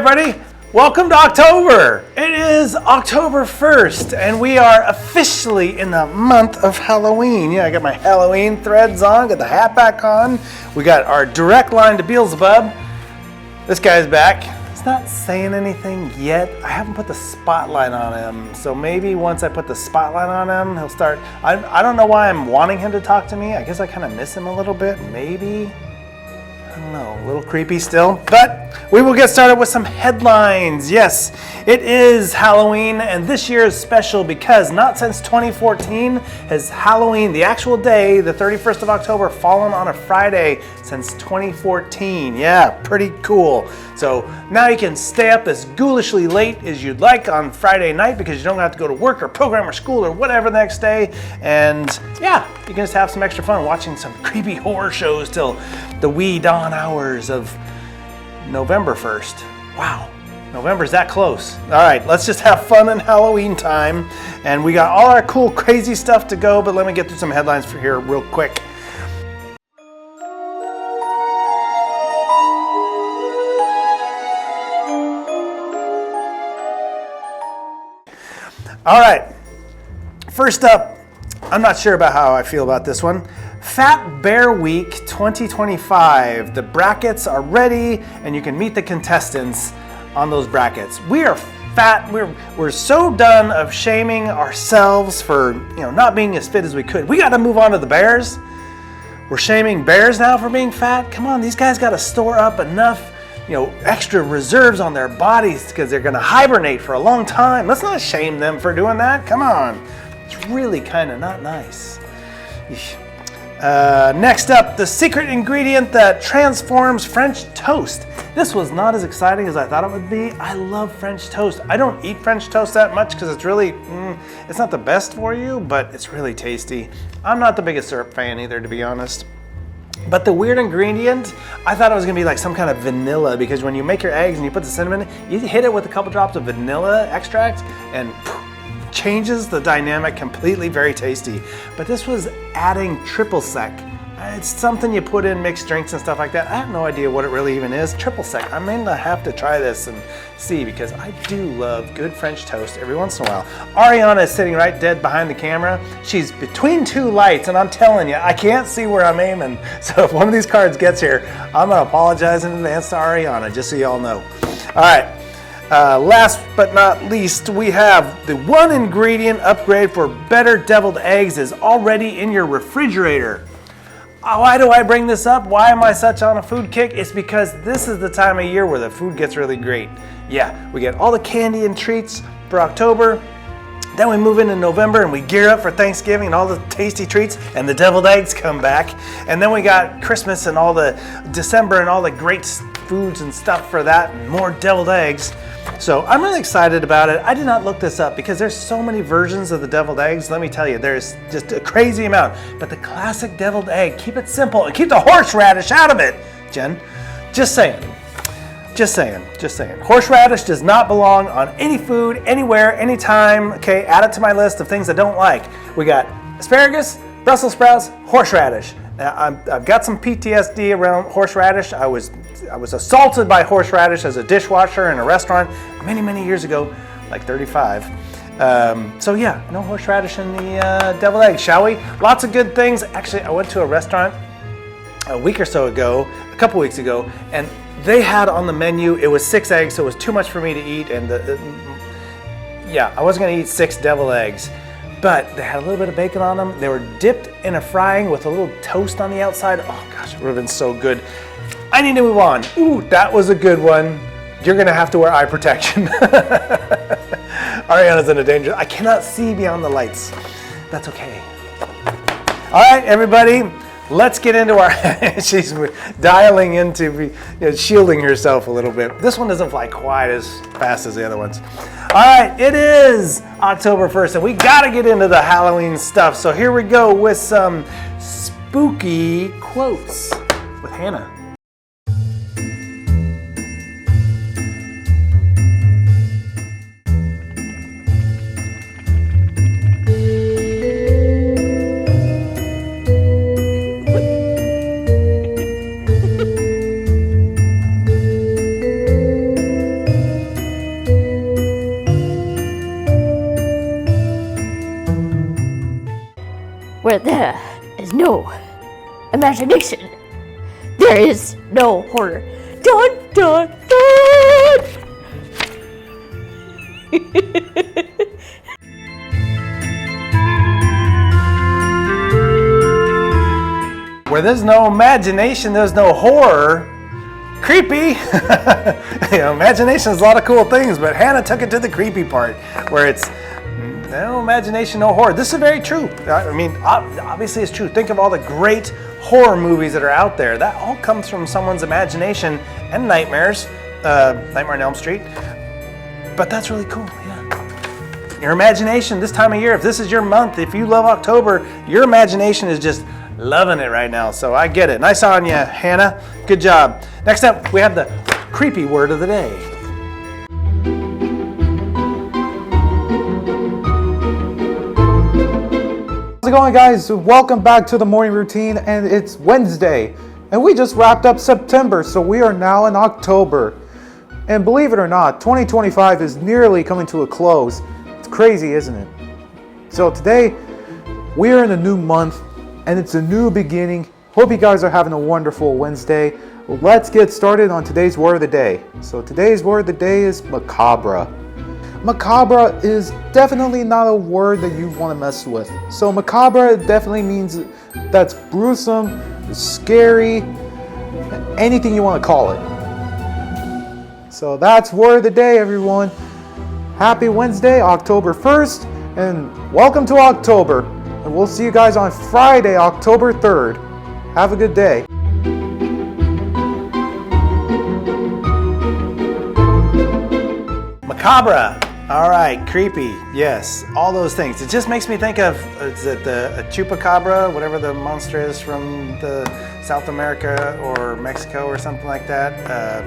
everybody. Welcome to October. It is October 1st, and we are officially in the month of Halloween. Yeah, I got my Halloween threads on, got the hat back on. We got our direct line to Beelzebub. This guy's back. He's not saying anything yet. I haven't put the spotlight on him, so maybe once I put the spotlight on him, he'll start. I don't know why I'm wanting him to talk to me. I guess I kind of miss him a little bit, maybe. I don't know, a little creepy still, but we will get started with some headlines. Yes, it is Halloween, and this year is special because not since 2014 has Halloween, the actual day, the 31st of October, fallen on a Friday since 2014. Yeah, pretty cool. So now you can stay up as ghoulishly late as you'd like on Friday night because you don't have to go to work or program or school or whatever the next day. And yeah, you can just have some extra fun watching some creepy horror shows till the wee dawn hours of November 1st. Wow, November's that close. All right, let's just have fun in Halloween time. And we got all our cool, crazy stuff to go, but let me get through some headlines for here real quick. All right, first up, I'm not sure about how I feel about this one. Fat Bear Week 2025. The brackets are ready and you can meet the contestants on those brackets. We are fat. We're so done of shaming ourselves for, not being as fit as we could. We got to move on to the bears. We're shaming bears now for being fat. Come on, these guys got to store up enough extra reserves on their bodies because they're going to hibernate for a long time. Let's not shame them for doing that. Come on. It's really kind of not nice. Next up, the secret ingredient that transforms French toast. This was not as exciting as I thought it would be. I love French toast. I don't eat French toast that much because it's really, it's not the best for you, but it's really tasty. I'm not the biggest syrup fan either, to be honest. But the weird ingredient, I thought it was gonna be like some kind of vanilla because when you make your eggs and you put the cinnamon, you hit it with a couple drops of vanilla extract and changes the dynamic completely. Very tasty. But this was adding triple sec. It's something you put in mixed drinks and stuff like that. I have no idea what it really even is. Triple sec. I'm gonna have to try this and see because I do love good French toast every once in a while. Ariana is sitting right dead behind the camera. She's between two lights and I'm telling you, I can't see where I'm aiming. So if one of these cards gets here, I'm gonna apologize in advance to Ariana, just so y'all know. All right. Last but not least, we have the one ingredient upgrade for better deviled eggs is already in your refrigerator. Why do I bring this up? Why am I such on a food kick? It's because this is the time of year where the food gets really great. Yeah, we get all the candy and treats for October. Then we move into November and we gear up for Thanksgiving and all the tasty treats and the deviled eggs come back. And then we got Christmas and all the December and all the great foods and stuff for that and more deviled eggs. So I'm really excited about it. I did not look this up because there's so many versions of the deviled eggs. Let me tell you, there's just a crazy amount. But the classic deviled egg, keep it simple and keep the horseradish out of it, Jen. Just saying. Just saying. Horseradish does not belong on any food, anywhere, anytime. Okay, add it to my list of things I don't like. We got asparagus, Brussels sprouts, horseradish. Now, I've got some PTSD around horseradish. I was assaulted by horseradish as a dishwasher in a restaurant many years ago, like 35. So yeah, no horseradish in the deviled egg, shall we? Lots of good things. Actually, I went to a restaurant a week or so ago, a couple weeks ago, and they had on the menu, it was 6 eggs, so it was too much for me to eat, and I wasn't gonna eat 6 deviled eggs. But they had a little bit of bacon on them. They were dipped in a frying with a little toast on the outside. Oh gosh, it would have been so good. I need to move on. Ooh, that was a good one. You're gonna have to wear eye protection. Ariana's in a danger. I cannot see beyond the lights. That's okay. All right, everybody, let's get into our, she's dialing into, shielding herself a little bit. This one doesn't fly quite as fast as the other ones. All right, it is October 1st, and we gotta get into the Halloween stuff. So here we go with some spooky quotes with Hannah. Where there is no imagination, there is no horror. Dun dun dun! Where there's no imagination, there's no horror. Creepy. Imagination is a lot of cool things, but Hannah took it to the creepy part, where it's no imagination, no horror. This is very true. I mean, obviously it's true. Think of all the great horror movies that are out there. That all comes from someone's imagination and nightmares. Nightmare on Elm Street. But that's really cool, yeah. Your imagination this time of year, if this is your month, if you love October, your imagination is just loving it right now. So I get it. Nice on you, Hannah. Good job. Next up, we have the creepy word of the day. How's it going, guys? Welcome back to the morning routine, and it's Wednesday. And we just wrapped up September, so we are now in October. And believe it or not, 2025 is nearly coming to a close. It's crazy, isn't it? So today, we are in a new month, and it's a new beginning. Hope you guys are having a wonderful Wednesday. Let's get started on today's word of the day. So today's word of the day is macabre. Macabre is definitely not a word that you want to mess with. So macabre definitely means that's gruesome, scary, anything you want to call it. So that's word of the day, everyone. Happy Wednesday, October 1st, and welcome to October. And we'll see you guys on Friday, October 3rd. Have a good day. Macabre. All right, creepy. Yes, all those things. It just makes me think of, is it a chupacabra, whatever the monster is from the South America or Mexico or something like that.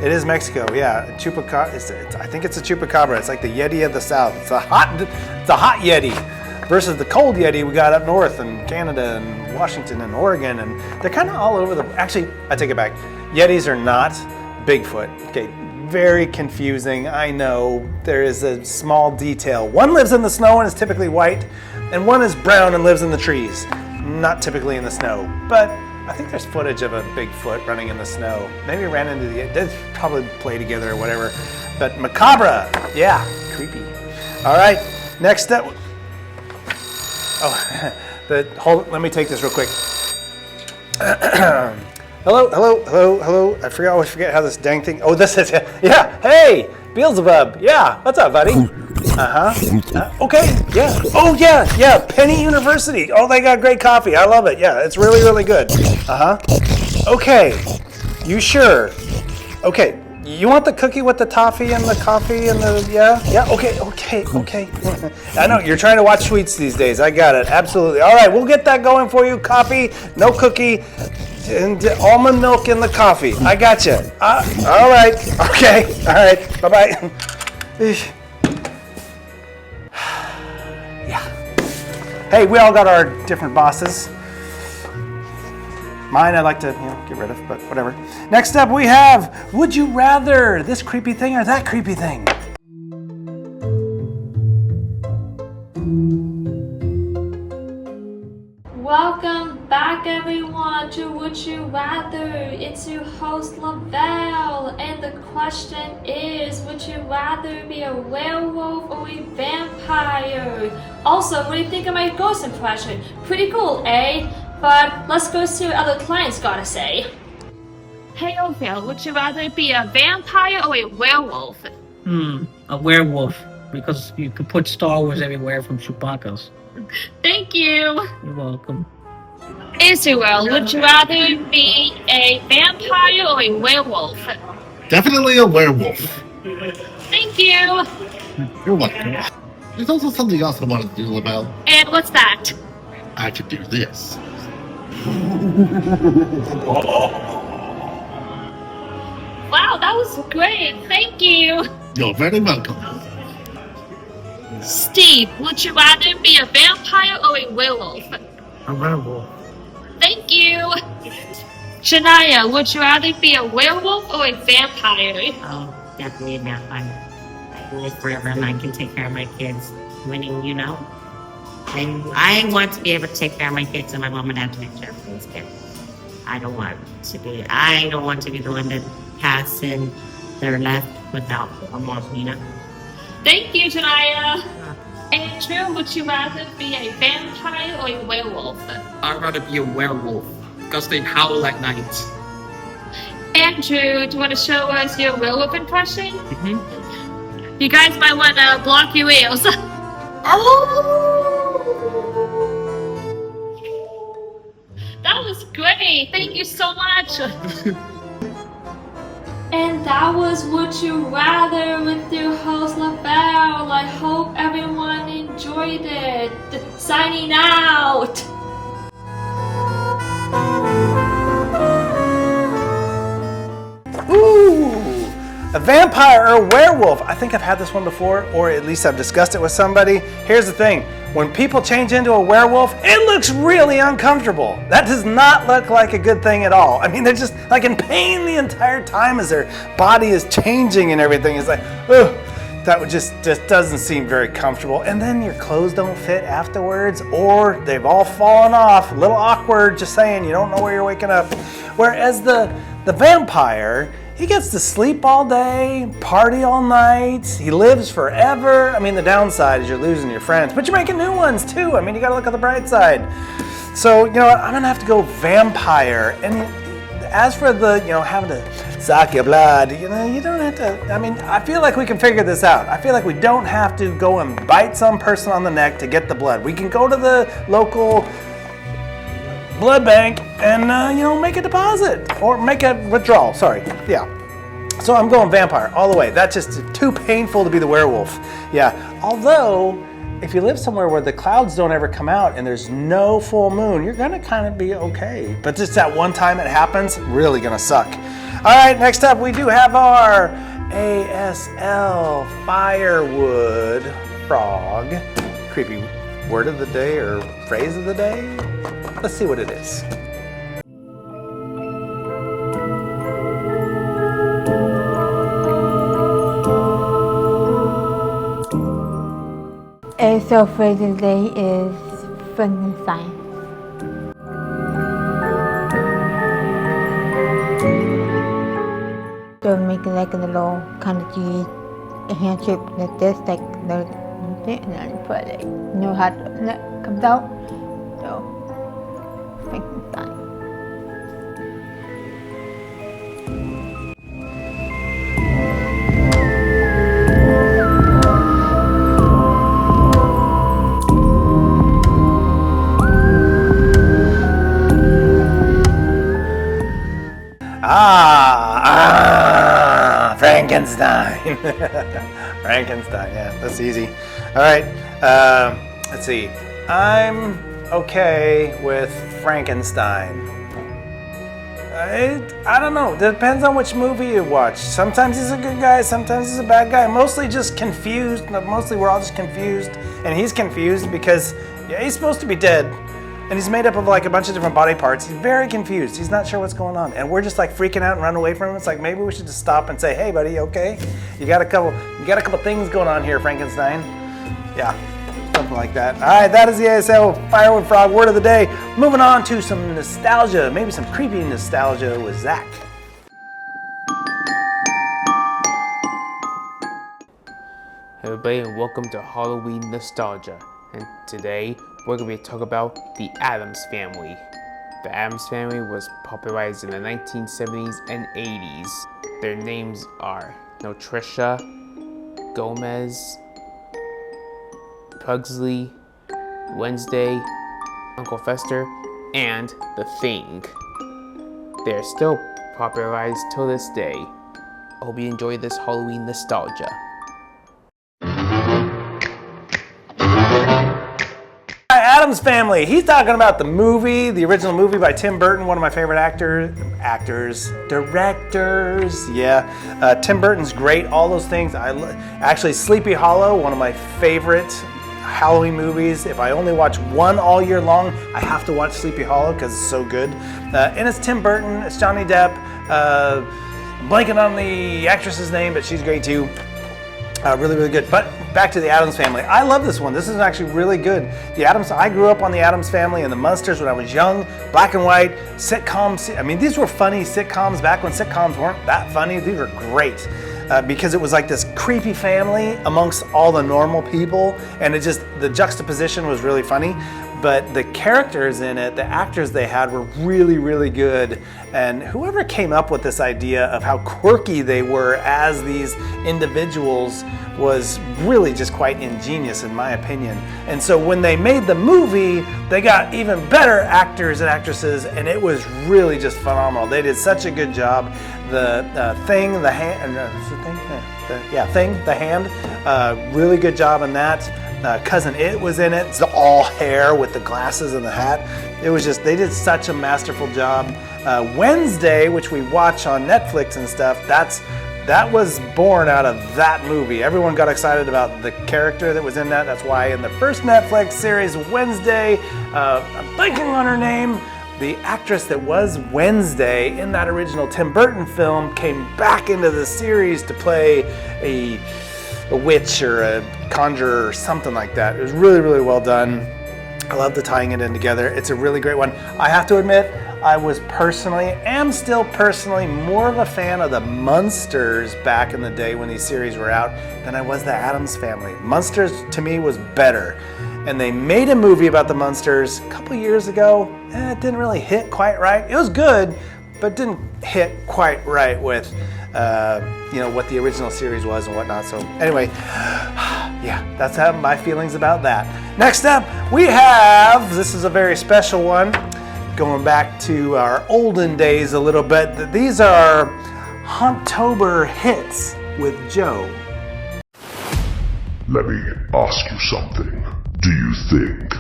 It is Mexico, yeah. Chupacabra. I think it's a chupacabra. It's like the Yeti of the South. It's a hot Yeti versus the cold Yeti we got up north in Canada and Washington and Oregon, and they're kind of all over the. Actually, I take it back. Yetis are not Bigfoot. Okay. Very confusing, I know. There is a small detail. One lives in the snow and is typically white, and one is brown and lives in the trees, not typically in the snow. But I think there's footage of a Bigfoot running in the snow. Maybe ran into they probably play together or whatever. But macabre, yeah, creepy. All right, next up. Oh, let me take this real quick. Hello. I always forget how this dang thing. Oh, this is it. Yeah. Hey, Beelzebub. Yeah. What's up, buddy? Okay. Yeah. Oh, yeah. Penny University. Oh, they got great coffee. I love it. Yeah, it's really, really good. Okay. You sure? Okay. You want the cookie with the toffee and the coffee and the yeah? Okay. I know you're trying to watch sweets these days. I got it. Absolutely. All right, we'll get that going for you. Coffee, no cookie. And almond milk in the coffee. I got you. All right. Okay. All right. Bye-bye. Yeah. Hey, we all got our different bosses. Mine I'd like to, get rid of, but whatever. Next up we have, would you rather this creepy thing or that creepy thing? Welcome back, everyone, to Would You Rather. It's your host, Lavelle, and the question is, would you rather be a werewolf or a vampire? Also, what do you think of my ghost impression? Pretty cool, eh? But let's go see what other clients gotta say. Hey, Ophel, would you rather be a vampire or a werewolf? A werewolf, because you could put Star Wars everywhere from Chewbacca's. Thank you. You're welcome. Israel, would you rather be a vampire or a werewolf? Definitely a werewolf. Thank you. You're welcome. There's also something else I wanted to do about. And what's that? I could do this. Wow, that was great. Thank you. You're very welcome. Steve, would you rather be a vampire or a werewolf? A werewolf. Thank you. Shania, would you rather be a werewolf or a vampire? Oh, definitely a vampire. I can live forever and I can take care of my kids. Winning, I want to be able to take care of my kids and my mom and dad to take care of those kids. I don't want to be the one that has and they're left without a mom, you know. Thank you, Janaya. Andrew, would you rather be a vampire or a werewolf? I'd rather be a werewolf because they howl at night. Andrew, do you want to show us your werewolf impression? Mm-hmm. You guys might want to block your ears. That was great. Thank you so much. And that was Would You Rather with your host Lavelle. I hope everyone enjoyed it. Signing out. Ooh, a vampire or a werewolf. I think I've had this one before, or at least I've discussed it with somebody. Here's the thing. When people change into a werewolf, it looks really uncomfortable. That does not look like a good thing at all. I mean, they're just like in pain the entire time as their body is changing and everything. It's like, ugh, that would just doesn't seem very comfortable. And then your clothes don't fit afterwards, or they've all fallen off. A little awkward, just saying, you don't know where you're waking up. Whereas the vampire, he gets to sleep all day, party all night, he lives forever. I mean, the downside is you're losing your friends, but you're making new ones too. I mean, you gotta look at the bright side. So, you know what, I'm gonna have to go vampire. And as for the, having to suck your blood, you don't have to, I mean, I feel like we can figure this out. I feel like we don't have to go and bite some person on the neck to get the blood. We can go to the local blood bank and make a deposit or make a withdrawal. Sorry, yeah. So I'm going vampire all the way. That's just too painful to be the werewolf. Yeah. Although, if you live somewhere where the clouds don't ever come out and there's no full moon, you're gonna kind of be okay. But just that one time it happens, really gonna suck. All right. Next up, we do have our ASL firewood frog. Creepy word of the day or phrase of the day. Let's see what it is. So for today is Frankenstein. So make like a little kind of cheese hand shape like this, like the and then put it. You know how it comes out? So Frankenstein. Frankenstein. Frankenstein, yeah, that's easy. All right, let's see. I'm okay with Frankenstein. I don't know. It depends on which movie you watch. Sometimes he's a good guy, sometimes he's a bad guy. Mostly just confused. Mostly we're all just confused. And he's confused because he's supposed to be dead. And he's made up of like a bunch of different body parts. He's very confused. He's not sure what's going on. And we're just like freaking out and running away from him. It's like maybe we should just stop and say, hey buddy, okay? You got a couple things going on here, Frankenstein. Yeah, something like that. All right, that is the ASL Firewood Frog word of the day. Moving on to some nostalgia, maybe some creepy nostalgia with Zach. Hey everybody, and welcome to Halloween Nostalgia. And today we're going to be talking about the Addams Family. The Addams Family was popularized in the 1970s and 80s. Their names are Patricia, Gomez, Pugsley, Wednesday, Uncle Fester, and The Thing. They are still popularized till this day. I hope you enjoy this Halloween nostalgia. Addams Family. He's talking about the movie, the original movie by Tim Burton, one of my favorite directors. Yeah, Tim Burton's great. All those things. Actually, Sleepy Hollow, one of my favorite Halloween movies. If I only watch one all year long, I have to watch Sleepy Hollow because it's so good. And it's Tim Burton. It's Johnny Depp. I'm blanking on the actress's name, but she's great too. Really, really good. But back to the Addams Family. I love this one. This is actually really good. I grew up on the Addams Family and the Munsters when I was young. Black and white sitcoms. I mean, these were funny sitcoms back when sitcoms weren't that funny. These were great. Because it was like this creepy family amongst all the normal people, and the juxtaposition was really funny. But the characters in it, the actors they had were really, really good. And whoever came up with this idea of how quirky they were as these individuals was really just quite ingenious in my opinion. And so when they made the movie, they got even better actors and actresses, and it was really just phenomenal. They did such a good job. The Thing, the hand, really good job in that. Cousin It was in it. It's all hair with the glasses and the hat. It was just, they did such a masterful job. Wednesday, which we watch on Netflix and stuff, that was born out of that movie. Everyone got excited about the character that was in that. That's why in the first Netflix series, Wednesday, I'm blanking on her name, the actress that was Wednesday in that original Tim Burton film came back into the series to play a witch or a conjurer or something like that. It was really, really well done. I love the tying it in together. It's a really great one. I have to admit, I am still personally more of a fan of the Munsters back in the day when these series were out than I was the Addams Family. Munsters to me was better. And they made a movie about the Munsters a couple years ago. It didn't really hit quite right. It was good, but didn't hit quite right with what the original series was and whatnot. So anyway, yeah, that's my feelings about that. Next up, this is a very special one, going back to our olden days a little bit. These are Hauntober hits with Joe. Let me ask you something. Do you think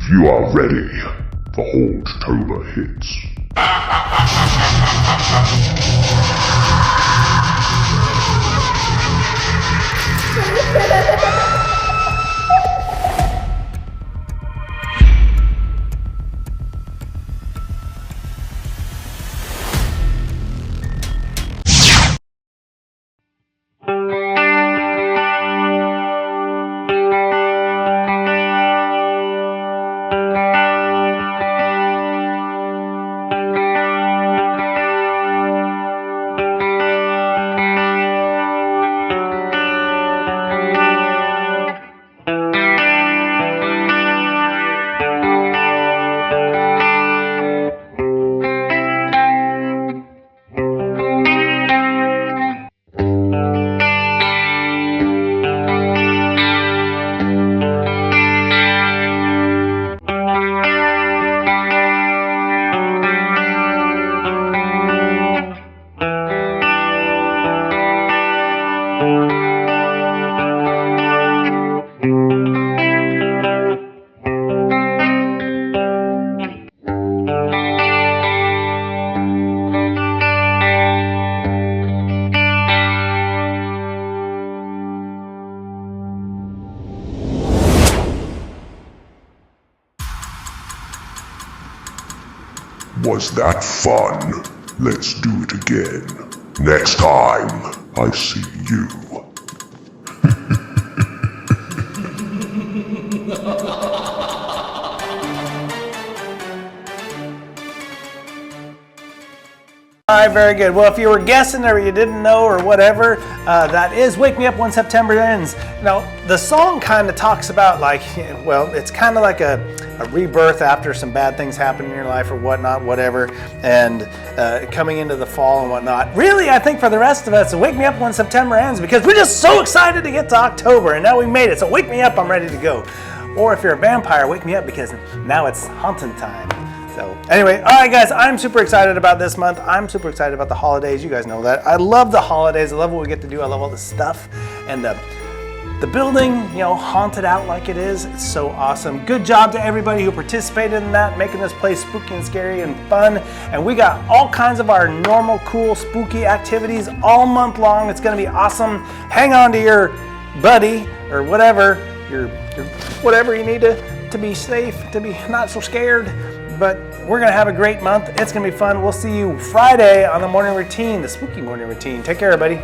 you are ready for Hauntober hits? Was that fun? Let's do it again. Next time, I see you. All right, very good. Well, if you were guessing or you didn't know or whatever, that is Wake Me Up When September Ends. Now, the song kind of talks about it's kind of like a rebirth after some bad things happen in your life or whatnot, whatever, and coming into the fall and whatnot. Really, I think for the rest of us, Wake Me Up When September Ends, because we're just so excited to get to October, and now we made it. So wake me up, I'm ready to go. Or if you're a vampire, wake me up because now it's haunting time. So anyway, all right, guys, I'm super excited about this month. I'm super excited about the holidays. You guys know that. I love the holidays. I love what we get to do. I love all the stuff and the building, haunted out like it is. It's so awesome. Good job to everybody who participated in that, making this place spooky and scary and fun. And we got all kinds of our normal, cool, spooky activities all month long. It's going to be awesome. Hang on to your buddy or whatever, your whatever you need to be safe, to be not so scared. But we're going to have a great month. It's going to be fun. We'll see you Friday on the morning routine, the spooky morning routine. Take care, everybody.